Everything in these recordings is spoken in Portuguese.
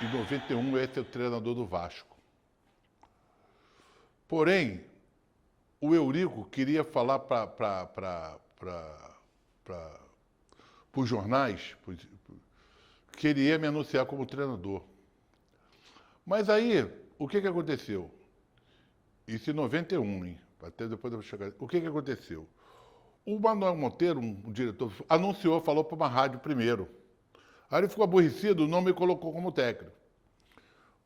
em 91 eu ia ser o treinador do Vasco. Porém, o Eurico queria falar para os jornais que ele ia me anunciar como treinador. Mas aí, o que aconteceu? Isso em 91, hein? Até depois eu vou chegar. O que aconteceu? O Manuel Monteiro, um diretor, anunciou, falou para uma rádio primeiro. Aí ele ficou aborrecido, não me colocou como técnico.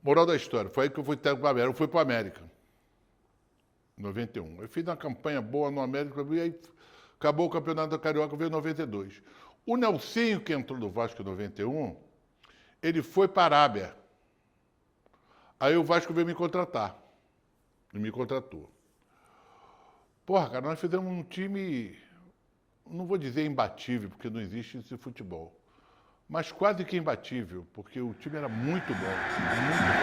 Moral da história, foi aí que eu fui técnico para o América. Eu fui para o América, em 91. Eu fiz uma campanha boa no América, e aí acabou o Campeonato da Carioca, veio em 92. O Nelsinho, que entrou no Vasco em 91, ele foi para a Arábia. Aí o Vasco veio me contratar. E me contratou. Porra, cara, nós fizemos um time, não vou dizer imbatível, porque não existe isso em futebol, mas quase que imbatível, porque o time era muito bom. Muito bom.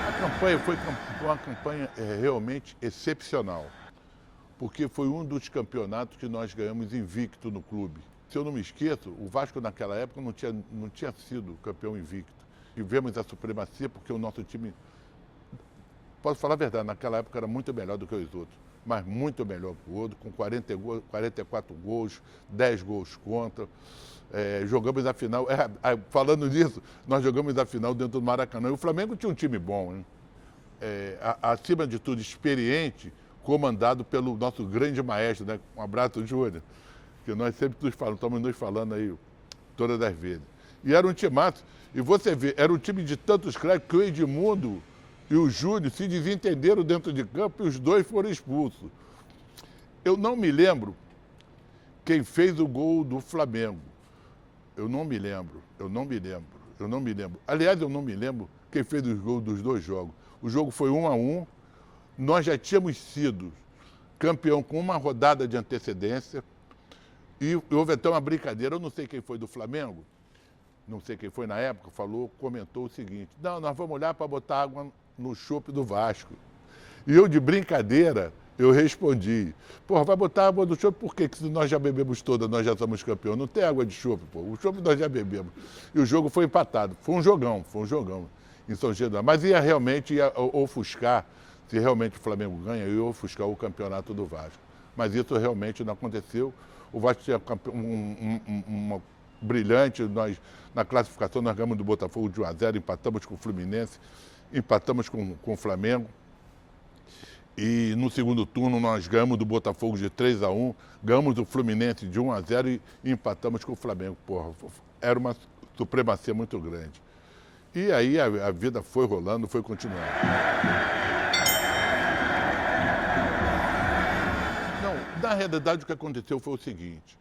A campanha foi uma campanha realmente excepcional, porque foi um dos campeonatos que nós ganhamos invicto no clube. Se eu não me esqueço, o Vasco naquela época não tinha sido campeão invicto. Tivemos a supremacia porque o nosso time, posso falar a verdade, naquela época era muito melhor do que os outros, mas muito melhor que o outro, com 44 gols, 10 gols contra. Jogamos a final, falando nisso, nós jogamos a final dentro do Maracanã. E o Flamengo tinha um time bom, hein? Acima de tudo, experiente, comandado pelo nosso grande maestro, né? Um abraço, Júnior, que nós sempre estamos nos falando aí todas as vezes. E era um timaço. E você vê, era um time de tantos craques que o Edmundo e o Júnior se desentenderam dentro de campo e os dois foram expulsos. Eu não me lembro quem fez o gol do Flamengo. Eu não me lembro. Aliás, eu não me lembro quem fez os gols dos dois jogos. O jogo foi 1-1. Nós já tínhamos sido campeão com uma rodada de antecedência. E houve até uma brincadeira, eu não sei quem foi do Flamengo, não sei quem foi na época, comentou o seguinte: não, nós vamos olhar para botar água no chope do Vasco. E eu, de brincadeira, eu respondi: porra, vai botar água no chope por quê? Que se nós já bebemos toda, nós já somos campeões. Não tem água de chope, pô. O chope nós já bebemos. E o jogo foi empatado. Foi um jogão em São Januário. Mas ia ofuscar, se realmente o Flamengo ganha, ia ofuscar o campeonato do Vasco. Mas isso realmente não aconteceu. O Vasco tinha uma brilhante, na classificação nós ganhamos do Botafogo de 1-0, empatamos com o Fluminense, empatamos com o Flamengo. E no segundo turno nós ganhamos do Botafogo de 3-1, ganhamos do Fluminense de 1-0 e empatamos com o Flamengo. Porra, era uma supremacia muito grande. E aí a vida foi rolando, foi continuando. Na realidade, o que aconteceu foi o seguinte: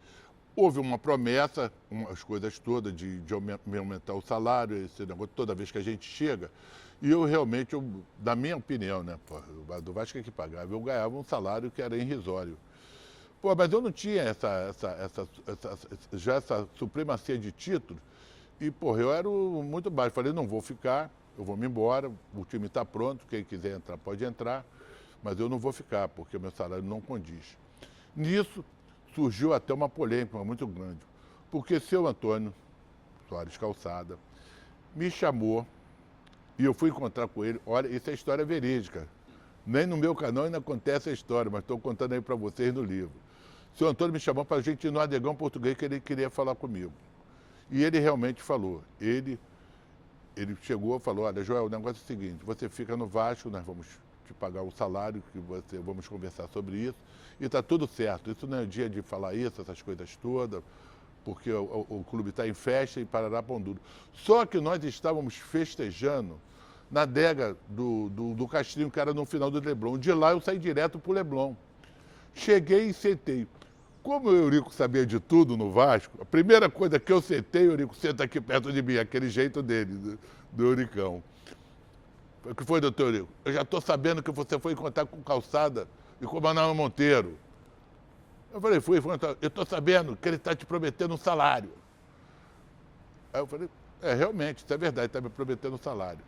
houve uma promessa, as coisas todas, de aumentar o salário, esse negócio, toda vez que a gente chega. E eu realmente, na minha opinião, né, do Vasco é que pagava, eu ganhava um salário que era irrisório. Mas eu não tinha essa supremacia de títulos. E, eu era muito baixo. Falei, não vou ficar, eu vou me embora, o time está pronto, quem quiser entrar pode entrar, mas eu não vou ficar, porque o meu salário não condiz. Nisso surgiu até uma polêmica muito grande, porque seu Antônio Soares Calçada me chamou e eu fui encontrar com ele. Olha, isso é história verídica. Nem no meu canal ainda acontece a história, mas estou contando aí para vocês no livro. Seu Antônio me chamou para a gente ir no Adegão Português, que ele queria falar comigo. E ele realmente falou. Ele chegou e falou: olha, Joel, o negócio é o seguinte, você fica no Vasco, nós vamos te pagar o salário, vamos conversar sobre isso, e está tudo certo. Isso não é dia de falar isso, essas coisas todas, porque o clube está em festa e parará pão duro. Só que nós estávamos festejando na adega do Castrinho, que era no final do Leblon. De lá eu saí direto para o Leblon. Cheguei e sentei. Como o Eurico sabia de tudo no Vasco, a primeira coisa que eu sentei, o Eurico senta aqui perto de mim, aquele jeito dele, do Euricão. O que foi, doutor Eurico? Eu já estou sabendo que você foi encontrar com Calçada e com o Manuel Monteiro. Eu falei, eu estou sabendo que ele está te prometendo um salário. Aí eu falei, realmente, isso é verdade, está me prometendo um salário.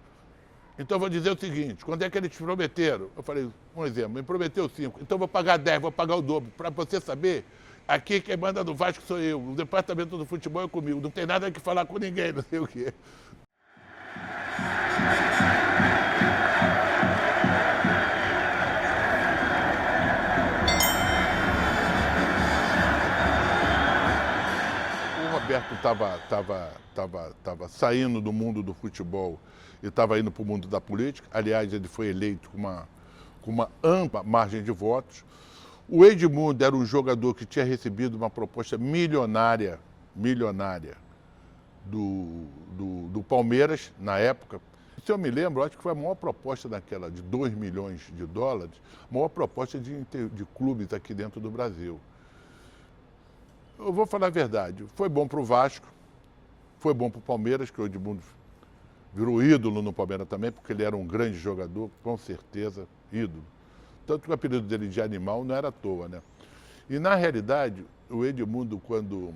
Então eu vou dizer o seguinte, quando é que eles te prometeram? Eu falei, um exemplo, me prometeu 5, então eu vou pagar 10, vou pagar o dobro, para você saber aqui quem manda no Vasco sou eu, o departamento do futebol é comigo, não tem nada que falar com ninguém, não sei o quê. O Roberto estava saindo do mundo do futebol e estava indo para o mundo da política. Aliás, ele foi eleito com uma ampla margem de votos. O Edmundo era um jogador que tinha recebido uma proposta milionária do Palmeiras, na época. Se eu me lembro, acho que foi a maior proposta daquela, de 2 milhões de dólares, a maior proposta de clubes aqui dentro do Brasil. Eu vou falar a verdade, foi bom para o Vasco, foi bom para o Palmeiras, que o Edmundo virou ídolo no Palmeiras também, porque ele era um grande jogador, com certeza, ídolo. Tanto que o apelido dele de animal não era à toa, né? E, na realidade, o Edmundo, quando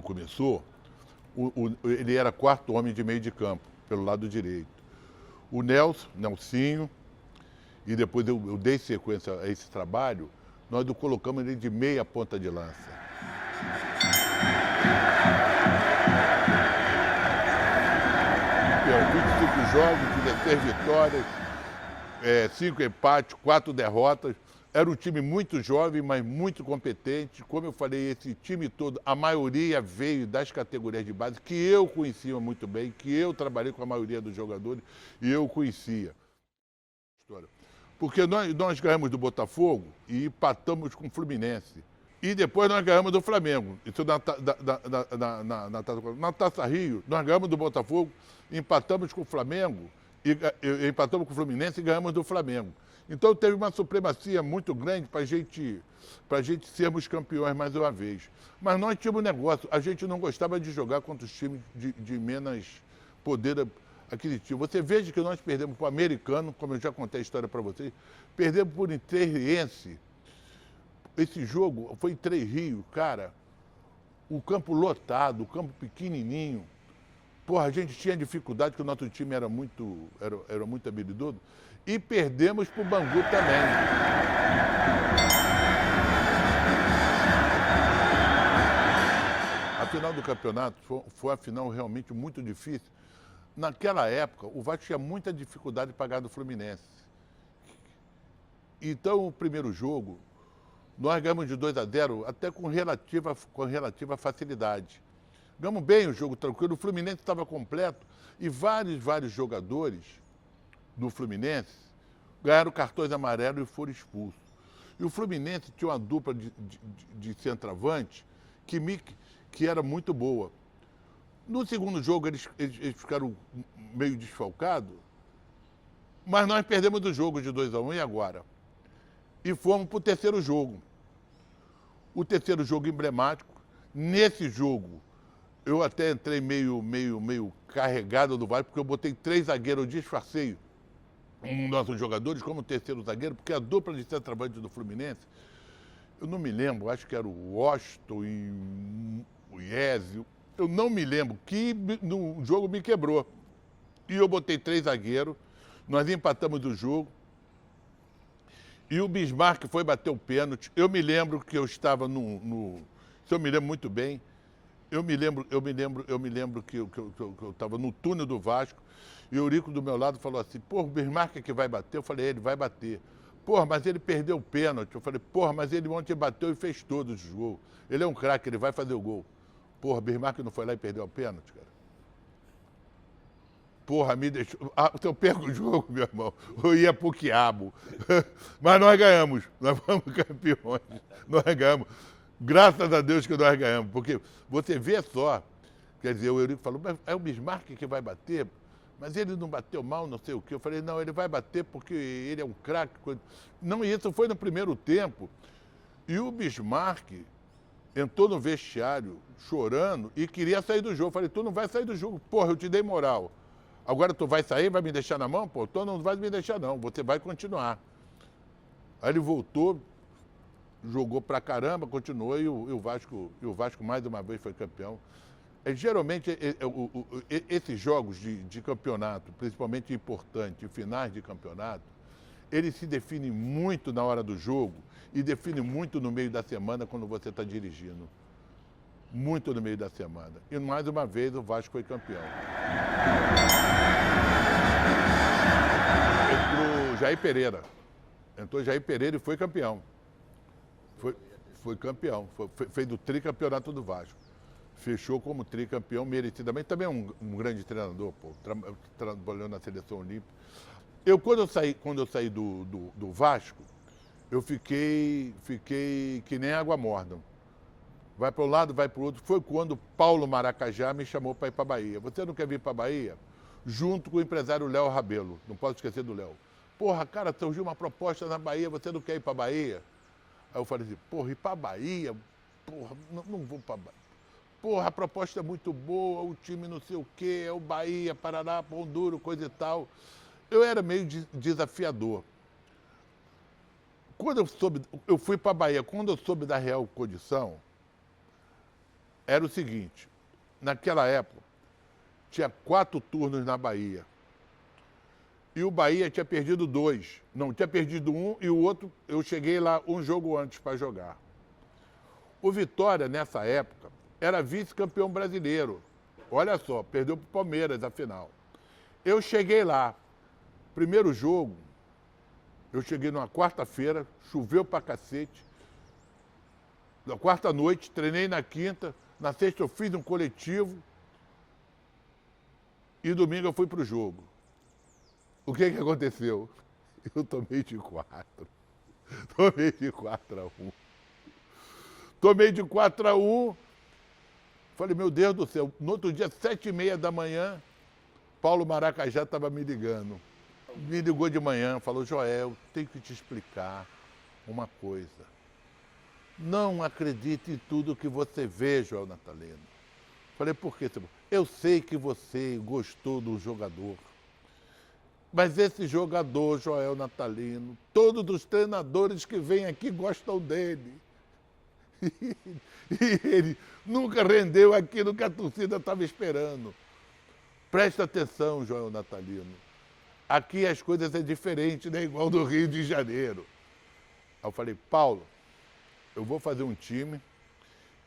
começou, ele era quarto homem de meio de campo, pelo lado direito. O Nelsinho, e depois eu dei sequência a esse trabalho, nós colocamos ele de meia ponta de lança. 25 jogos, 16 vitórias, 5 empates, 4 derrotas. Era um time muito jovem, mas muito competente. Como eu falei, esse time todo, a maioria veio das categorias de base, que eu conhecia muito bem, que eu trabalhei com a maioria dos jogadores e eu conhecia. Porque nós ganhamos do Botafogo e empatamos com o Fluminense. E depois nós ganhamos do Flamengo. Isso na Taça Rio, nós ganhamos do Botafogo, empatamos com o Flamengo, e empatamos com o Fluminense e ganhamos do Flamengo. Então teve uma supremacia muito grande para a gente sermos campeões mais uma vez. Mas nós tínhamos um negócio, a gente não gostava de jogar contra os times de menos poder aquisitivo. Você veja que nós perdemos para o Americano, como eu já contei a história para vocês, perdemos por Interriense. Esse jogo foi em Três Rios, cara, o campo lotado, o campo pequenininho. Porra, a gente tinha dificuldade, porque o nosso time era muito habilidoso. E perdemos para o Bangu também. A final do campeonato foi uma final realmente muito difícil. Naquela época, o Vasco tinha muita dificuldade de pagar do Fluminense. Então, o primeiro jogo, nós ganhamos de 2-0, até com relativa facilidade. Ganhamos bem o jogo, tranquilo. O Fluminense estava completo e vários jogadores do Fluminense ganharam cartões amarelos e foram expulsos. E o Fluminense tinha uma dupla de centroavante que era muito boa. No segundo jogo, eles ficaram meio desfalcados, mas nós perdemos o jogo de 2-1, e agora? E fomos para o terceiro jogo. O terceiro jogo emblemático. Nesse jogo, eu até entrei meio carregado do Vasco, porque eu botei 3 zagueiros, eu disfarcei um dos nossos jogadores como terceiro zagueiro, porque a dupla de centroavante do Fluminense, eu não me lembro, acho que era o Washington e o Iésio, eu não me lembro, que no jogo me quebrou. E eu botei 3 zagueiros, nós empatamos o jogo, e o Bismarck foi bater o pênalti. Eu me lembro que eu estava se eu me lembro muito bem, eu me lembro que eu estava no túnel do Vasco, e o Eurico do meu lado falou assim, pô, o Bismarck é que vai bater? Eu falei, ele vai bater. Porra, mas ele perdeu o pênalti. Eu falei, porra, mas ele ontem bateu e fez todos os gols. Ele é um craque, ele vai fazer o gol. Porra, o Bismarck não foi lá e perdeu o pênalti, cara? Porra, me deixou... se eu perco o jogo, meu irmão, eu ia pro quiabo. Mas nós ganhamos, nós fomos campeões, nós ganhamos. Graças a Deus que nós ganhamos, porque você vê só, quer dizer, o Eurico falou, mas é o Bismarck que vai bater, mas ele não bateu mal, não sei o quê. Eu falei, não, ele vai bater porque ele é um craque. Não, e isso foi no primeiro tempo. E o Bismarck entrou no vestiário chorando e queria sair do jogo. Eu falei, tu não vai sair do jogo, porra, eu te dei moral. Agora tu vai sair, vai me deixar na mão? Pô, tu não vai me deixar não, você vai continuar. Aí ele voltou, jogou pra caramba, continuou e o Vasco mais uma vez foi campeão. Geralmente, esses jogos de campeonato, principalmente importantes, finais de campeonato, ele se define muito na hora do jogo e define muito no meio da semana quando você está dirigindo. Muito no meio da semana. E mais uma vez o Vasco foi campeão. Entrou Jair Pereira. Entrou Jair Pereira e foi campeão. Foi campeão. Fez o tricampeonato do Vasco. Fechou como tricampeão merecidamente. Também é um grande treinador, pô. Trabalhou na seleção olímpica. Quando eu saí do Vasco, eu fiquei que nem água morna. Vai para um lado, vai para o outro. Foi quando Paulo Maracajá me chamou para ir para a Bahia. Você não quer vir para a Bahia? Junto com o empresário Léo Rabelo. Não posso esquecer do Léo. Porra, cara, surgiu uma proposta na Bahia, você não quer ir para a Bahia? Aí eu falei assim, porra, ir para a Bahia? Porra, não vou para a Bahia. Porra, a proposta é muito boa, o time não sei o quê, é o Bahia, Paraná, Pão Duro, coisa e tal. Eu era meio desafiador. Quando eu fui para a Bahia, quando eu soube da real condição, era o seguinte, naquela época, tinha 4 turnos na Bahia. E o Bahia tinha perdido 2. Não, tinha perdido 1 e o outro, eu cheguei lá um jogo antes para jogar. O Vitória, nessa época, era vice-campeão brasileiro. Olha só, perdeu para o Palmeiras a final. Eu cheguei lá, primeiro jogo, eu cheguei numa quarta-feira, choveu pra cacete. Na quarta noite, treinei na quinta, na sexta eu fiz um coletivo e domingo eu fui pro jogo. O que aconteceu? Eu tomei de 4. Tomei de 4-1. Tomei de 4-1. Falei, meu Deus do céu. No outro dia, 7h30 da manhã, Paulo Maracajá estava me ligando. Me ligou de manhã, falou, Joel, tenho que te explicar uma coisa. Não acredite em tudo que você vê, Joel Natalino. Falei, por quê? Eu sei que você gostou do jogador. Mas esse jogador, Joel Natalino, todos os treinadores que vêm aqui gostam dele. E ele nunca rendeu aquilo que a torcida estava esperando. Presta atenção, Joel Natalino. Aqui as coisas é diferente, não é igual do Rio de Janeiro. Aí eu falei, Paulo, eu vou fazer um time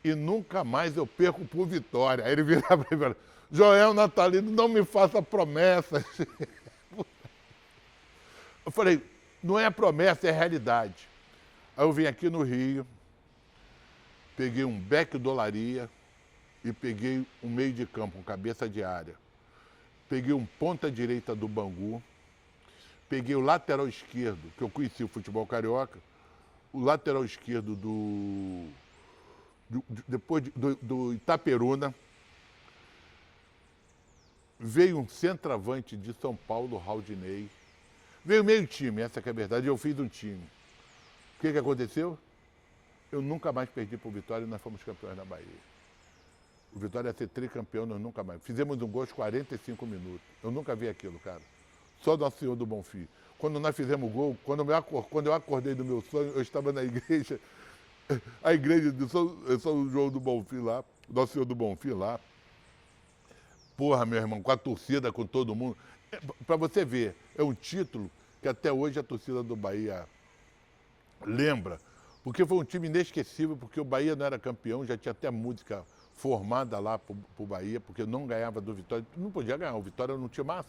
e nunca mais eu perco por Vitória. Aí ele virava para mim e falou, Joel Natalino, não me faça promessas. Eu falei, não é promessa, é realidade. Aí eu vim aqui no Rio, peguei um beck do Olaria e peguei um meio de campo, um cabeça de área. Peguei um ponta direita do Bangu, peguei o lateral esquerdo, que eu conheci o futebol carioca, o lateral esquerdo do Itaperuna, veio um centroavante de São Paulo, Raudinei, veio meio time, essa que é a verdade, eu fiz um time. O que aconteceu? Eu nunca mais perdi para o Vitória e nós fomos campeões na Bahia. O Vitória ia ser tricampeão, nós nunca mais. Fizemos um gol aos 45 minutos. Eu nunca vi aquilo, cara. Só Nosso Senhor do Bonfim. Quando nós fizemos o gol, quando eu acordei do meu sonho, eu estava na igreja, a igreja de São João do Bonfim lá, Nosso Senhor do Bonfim lá. Porra, meu irmão, com a torcida, com todo mundo. Para você ver, é um título que até hoje a torcida do Bahia lembra, porque foi um time inesquecível, porque o Bahia não era campeão, já tinha até música formada lá pro Bahia, porque não ganhava do Vitória, não podia ganhar, o Vitória não tinha massa.